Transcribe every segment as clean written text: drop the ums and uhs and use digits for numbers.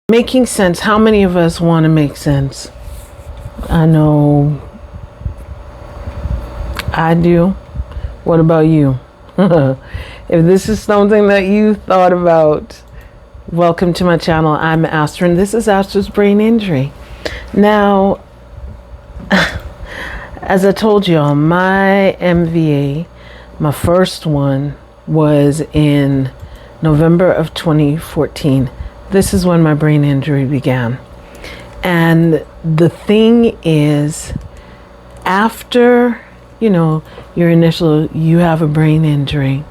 Making sense. How many of us want to make sense? I know I do. What about you? If this is something that you thought about, welcome to my channel. I'm Astra, and this is Astra's Brain Injury. Now, as I told y'all, my MVA, my first one, was in November of 2014. This is when my brain injury began. And the thing is, after, your initial, you have a brain injury,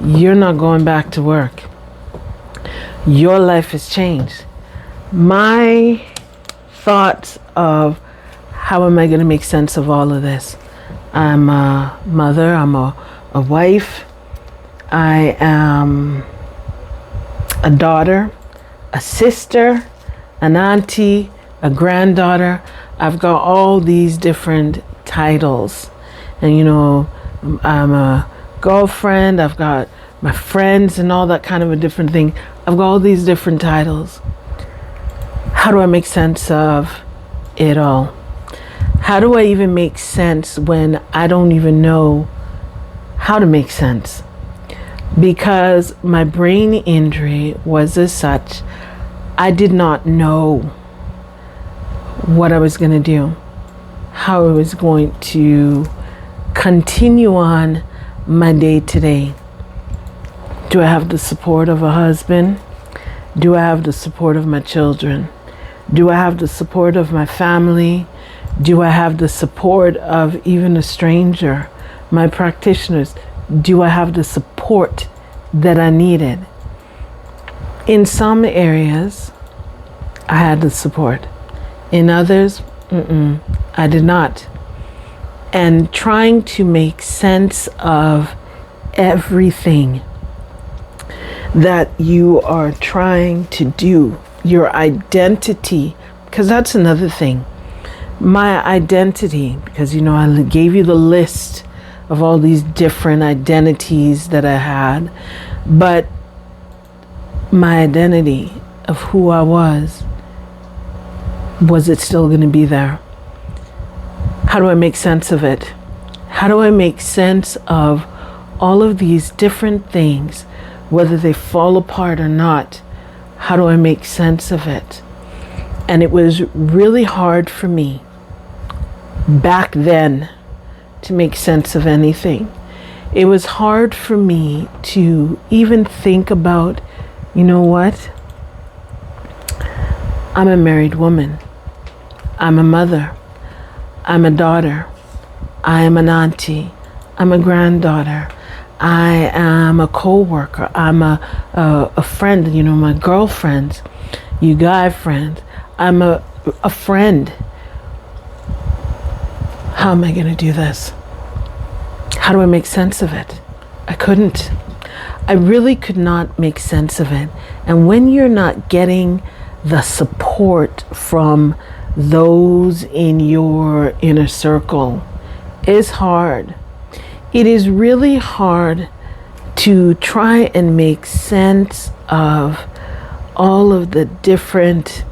you're not going back to work. Your life has changed. My thoughts of how am I going to make sense of all of this? I'm a mother, I'm a wife, I am a daughter, a sister, an auntie, a granddaughter. I've got all these different titles. And I'm a girlfriend, I've got my friends and all that kind of a different thing. I've got all these different titles. How do I make sense of it all? How do I even make sense when I don't even know how to make sense? Because my brain injury was as such, I did not know what I was going to do, how I was going to continue on my day to day. Do I have the support of a husband? Do I have the support of my children? Do I have the support of my family? Do I have the support of even a stranger, my practitioners? Do I have the support that I needed? In some areas, I had the support. In others, I did not. And trying to make sense of everything that you are trying to do, your identity, because that's another thing. My identity, because I gave you the list of all these different identities that I had, but my identity of who I was it still going to be there? How do I make sense of it? How do I make sense of all of these different things, whether they fall apart or not? How do I make sense of it? And it was really hard for me back then to make sense of anything. It was hard for me to even think about, what? I'm a married woman. I'm a mother. I'm a daughter. I am an auntie. I'm a granddaughter. I am a co-worker. I'm a friend, my girlfriends, you guy friends. I'm a friend. How am I going to do this? How do I make sense of it? I couldn't. I really could not make sense of it. And when you're not getting the support from those in your inner circle, it's hard. It is really hard to try and make sense of all of the different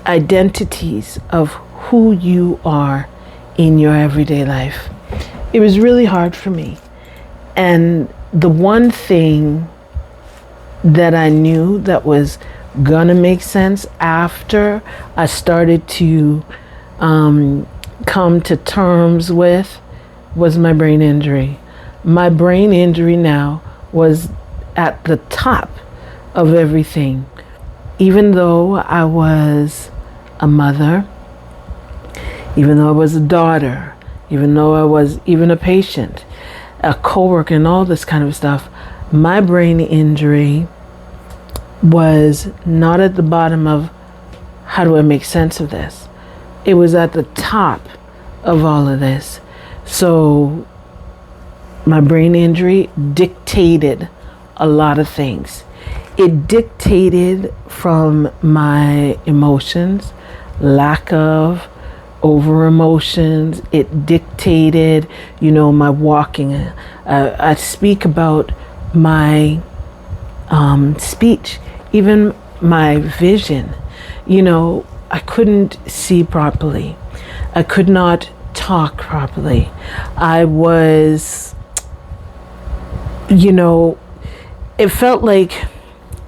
identities of who you are in your everyday life. It was really hard for me. And the one thing that I knew that was gonna make sense after I started to come to terms with was my brain injury. My brain injury now was at the top of everything. Even though I was a mother, even though I was a daughter, even though I was even a patient, a co-worker and all this kind of stuff, my brain injury was not at the bottom of how do I make sense of this. It was at the top of all of this. So my brain injury dictated a lot of things. It dictated from my emotions, lack of, over emotions. It dictated, my walking. I speak about my speech. Even my vision. I couldn't see properly. I could not talk properly. I was, it felt like,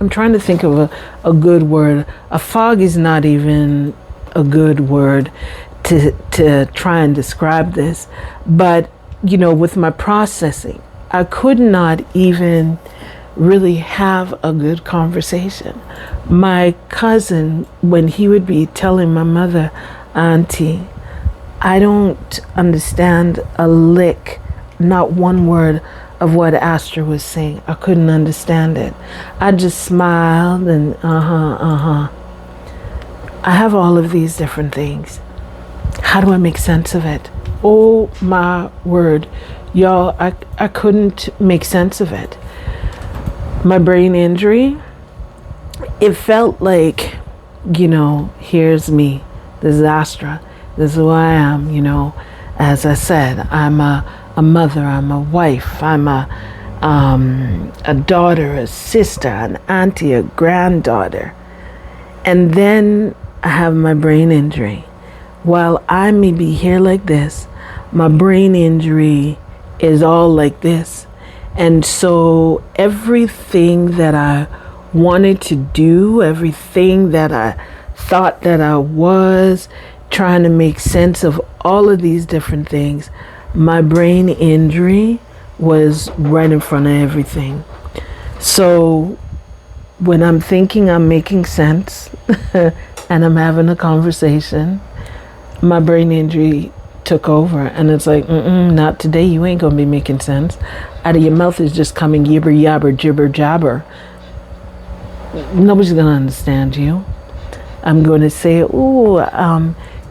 I'm trying to think of a good word. A fog is not even a good word to try and describe this. But, with my processing, I could not even really have a good conversation. My cousin, when he would be telling my mother, Auntie, I don't understand a lick, not one word of what Astra was saying. I couldn't understand it. I just smiled and I have all of these different things. How do I make sense of it? Oh my word. Y'all, I couldn't make sense of it. My brain injury, it felt like, here's me. This is Astra. This is who I am, As I said, I'm a mother, I'm a wife, I'm a daughter, a sister, an auntie, a granddaughter. And then I have my brain injury. While I may be here like this, my brain injury is all like this. And so everything that I wanted to do, everything that I thought that I was, trying to make sense of all of these different things, my brain injury was right in front of everything. So when I'm thinking I'm making sense and I'm having a conversation, my brain injury took over, and it's like, not today. You ain't gonna be making sense. Out of your mouth is just coming yibber yabber, jibber jabber. Nobody's gonna understand you. I'm going to say,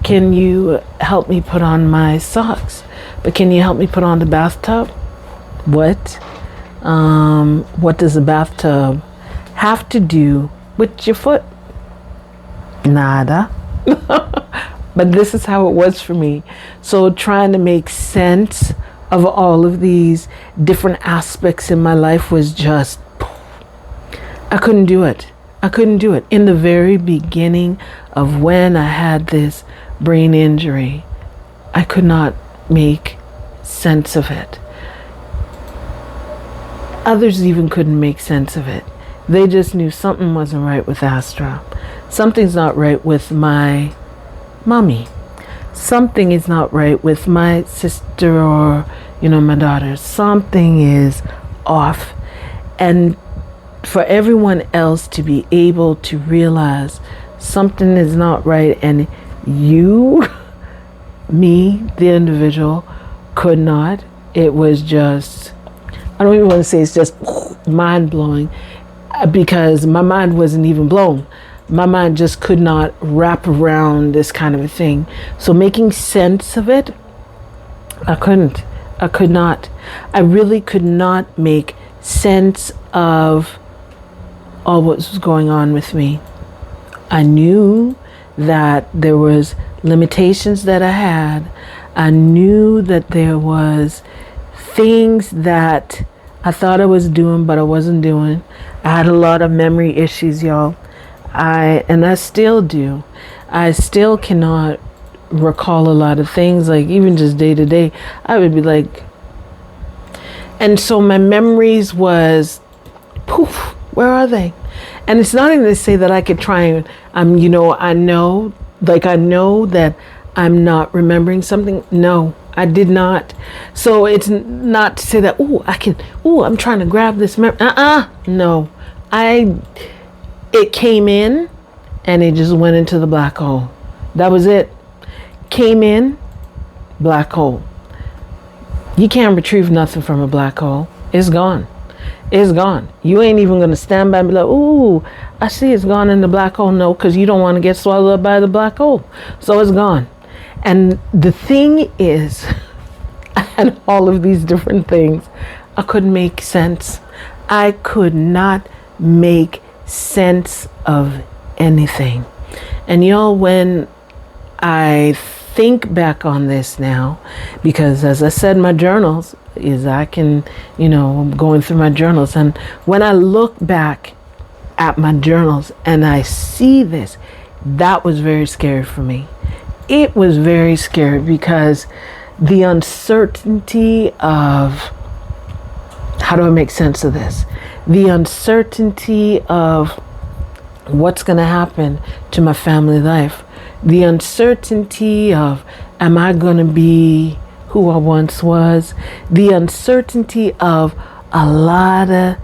can you help me put on my socks? But can you help me put on the bathtub? What? What does a bathtub have to do with your foot? Nada. But this is how it was for me. So trying to make sense of all of these different aspects in my life was just, I couldn't do it. I couldn't do it. In the very beginning of when I had this brain injury, I could not make sense of it. Others even couldn't make sense of it. They just knew something wasn't right with Astra. Something's not right with my mommy. Something is not right with my sister or, my daughter. Something is off. And for everyone else to be able to realize something is not right, and you, me, the individual, could not. It was just, I don't even want to say it's just mind blowing, because my mind wasn't even blown. My mind just could not wrap around this kind of a thing. So making sense of it, I couldn't. I could not. I really could not make sense of all what was going on with me. I knew that there was limitations that I had. I knew that there was things that I thought I was doing, but I wasn't doing. I had a lot of memory issues, y'all. I still do. I still cannot recall a lot of things, like even just day to day. I would be like, and so my memories was, poof, where are they? And it's not even to say that I could try and, I know that I'm not remembering something. No, I did not. So it's not to say that, I'm trying to grab this memory. No, it came in and it just went into the black hole. That was it. Came in, black hole. You can't retrieve nothing from a black hole. It's gone. It's gone. You ain't even going to stand by and be like, I see it's gone in the black hole. No, because you don't want to get swallowed up by the black hole. So it's gone. And the thing is, I had all of these different things. I couldn't make sense. I could not make sense of anything. And y'all, when I think back on this now, because as I said, my journals is I'm going through my journals, and when I look back at my journals and I see this, that was very scary for me. It was very scary because the uncertainty of, how do I make sense of this? The uncertainty of what's going to happen to my family life. The uncertainty of, am I going to be who I once was? The uncertainty of a lot of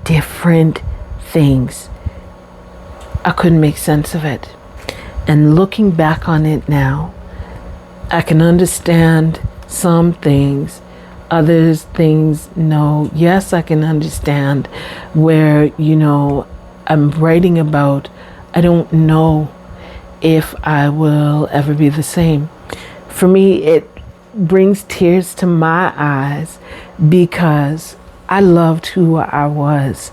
different things. I couldn't make sense of it. And looking back on it now, I can understand some things, others things, no. Yes, I can understand where, I'm writing about, I don't know if I will ever be the same. For me, it brings tears to my eyes because I loved who I was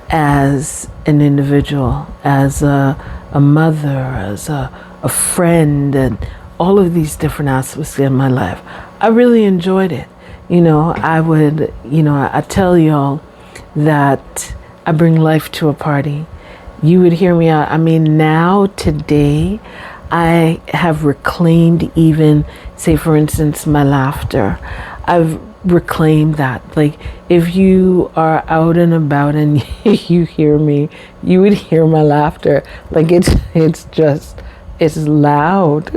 as an individual, as a mother, as a friend, and all of these different aspects in my life. I really enjoyed it. I tell y'all that I bring life to a party. You would hear me out. I mean, now, today, I have reclaimed even, say, for instance, my laughter. I've reclaimed that. Like, if you are out and about and you hear me, you would hear my laughter. Like, it's loud.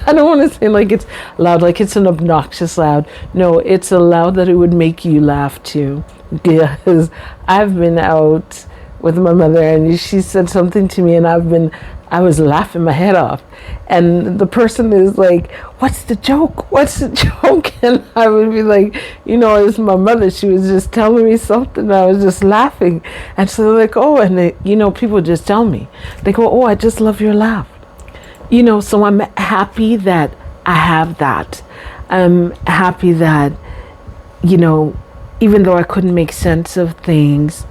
I don't want to say like it's loud, like it's an obnoxious loud. No, it's a loud that it would make you laugh too. Because I've been out with my mother and she said something to me and I was laughing my head off. And the person is like, what's the joke? What's the joke? And I would be like, it's my mother. She was just telling me something. I was just laughing. And so they're like, oh, and people just tell me. They go, oh, I just love your laugh. So I'm happy that I have that. I'm happy that, even though I couldn't make sense of things,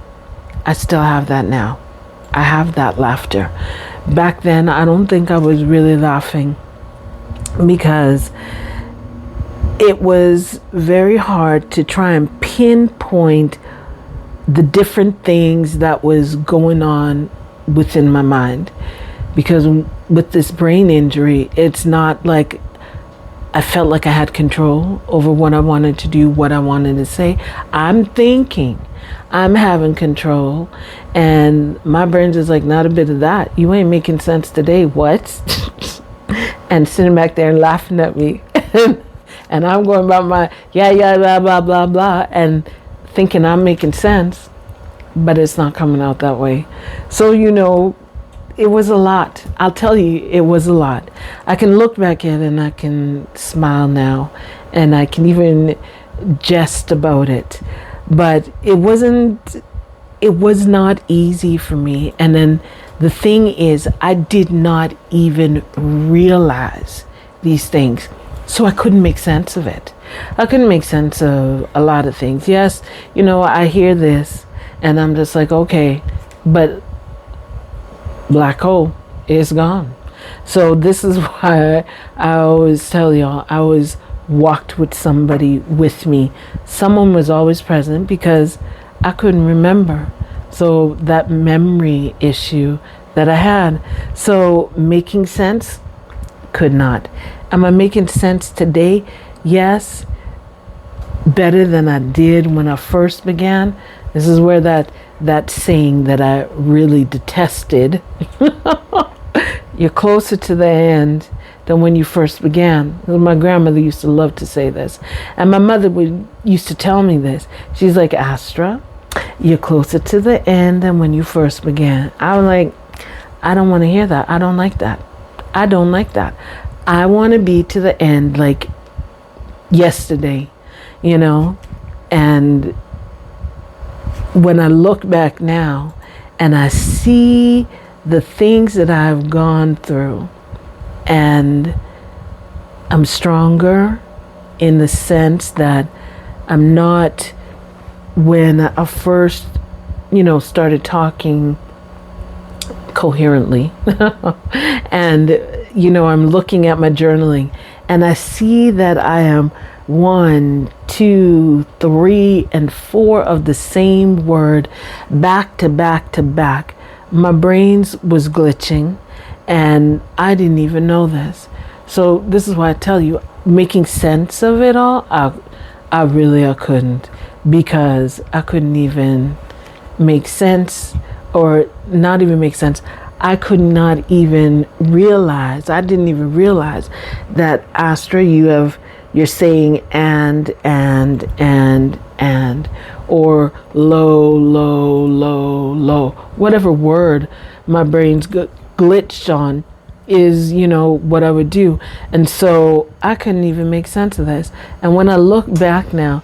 I still have that now. I have that laughter. Back then, I don't think I was really laughing because it was very hard to try and pinpoint the different things that was going on within my mind. Because with this brain injury, it's not like I felt like I had control over what I wanted to do, what I wanted to say. I'm thinking I'm having control, and my brain's just like, not a bit of that. You ain't making sense today. What? And sitting back there and laughing at me. And I'm going about my, blah, blah, blah, blah, and thinking I'm making sense, but it's not coming out that way. So, it was a lot. I'll tell you, it was a lot. I can look back at it and I can smile now, and I can even jest about it. But it was not easy for me. And then the thing is, I did not even realize these things. So I couldn't make sense of it. I couldn't make sense of a lot of things. Yes, I hear this and I'm just like, okay, but black hole is gone. So this is why I always tell y'all, I always walked with somebody with me. Someone was always present because I couldn't remember. So that memory issue that I had. So making sense, could not. Am I making sense today? Yes. Better than I did when I first began. This is where that saying that I really detested, you're closer to the end than when you first began. My grandmother used to love to say this. And my mother used to tell me this. She's like, Astra, you're closer to the end than when you first began. I was like, I don't want to hear that. I don't like that. I don't like that. I want to be to the end like yesterday, and when I look back now and I see the things that I've gone through, and I'm stronger in the sense that I'm not, when I first, started talking coherently and, I'm looking at my journaling and I see that I am 1, 2, 3, and 4 of the same word back to back to back. my brains was glitching, and I didn't even know this. So this is why I tell you, making sense of it all, I couldn't, because I couldn't even make sense, or not even make sense. I could not even realize, I didn't even realize that, Astra, you're saying and, or low, whatever word my brain's glitched on is, what I would do. And so I couldn't even make sense of this. And when I look back now,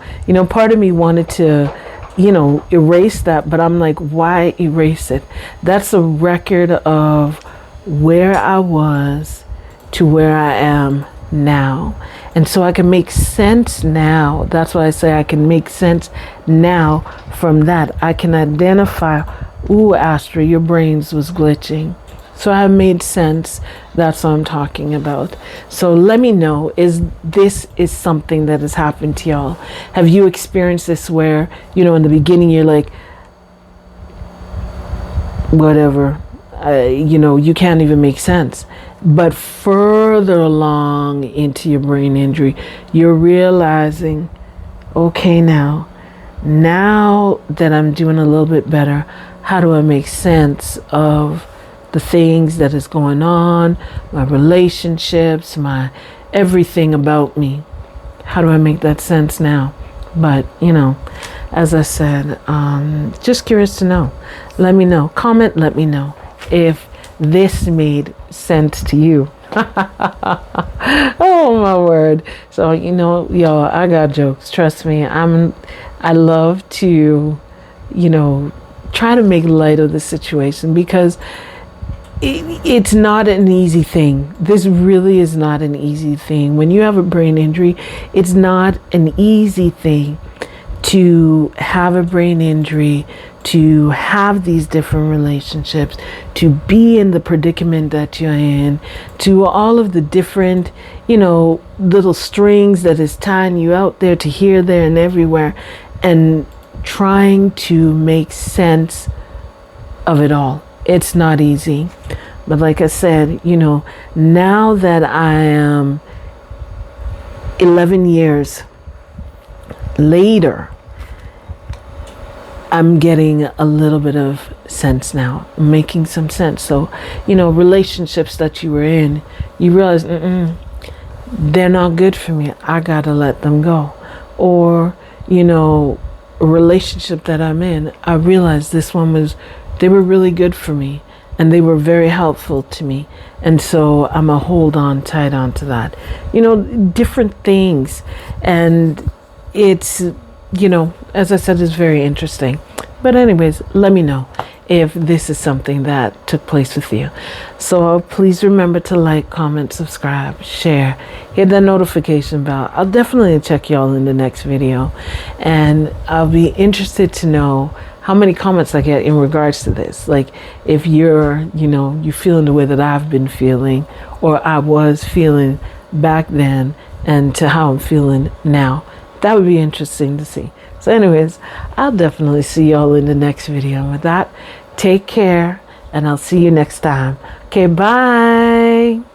part of me wanted to, erase that, but I'm like, why erase it? That's a record of where I was to where I am now. And so I can make sense now. That's why I say I can make sense now from that. I can identify, ooh, Astra, your brains was glitching. So I made sense. That's what I'm talking about. So let me know, is something that has happened to y'all? Have you experienced this where, in the beginning you're like, whatever, you can't even make sense. But further along into your brain injury, you're realizing, okay, now that I'm doing a little bit better, how do I make sense of the things that is going on, my relationships, my everything about me? How do I make that sense now? But, as I said, just curious to know. Let me know. Comment, let me know if this made sense to you. Oh my word. So, y'all, I got jokes. Trust me. I love to, try to make light of the situation, because it's not an easy thing. This really is not an easy thing. When you have a brain injury, it's not an easy thing to have a brain injury, to have these different relationships, to be in the predicament that you're in, to all of the different, little strings that is tying you out there to here, there, and everywhere, and trying to make sense of it all. It's not easy. But like I said, now that I am 11 years later, I'm getting a little bit of sense now, making some sense. So, relationships that you were in, you realize, they're not good for me. I gotta let them go. Or, a relationship that I'm in, I realized they were really good for me, and they were very helpful to me. And so I'm a hold on tight onto that, different things. And it's, as I said, it's very interesting. But anyways, let me know if this is something that took place with you. So please remember to like, comment, subscribe, share, hit that notification bell. I'll definitely check y'all in the next video, and I'll be interested to know how many comments I get in regards to this. Like, if you're feeling the way that I've been feeling, or I was feeling back then, and to how I'm feeling now. That would be interesting to see. So anyways, I'll definitely see y'all in the next video. With that, take care, and I'll see you next time. Okay, bye.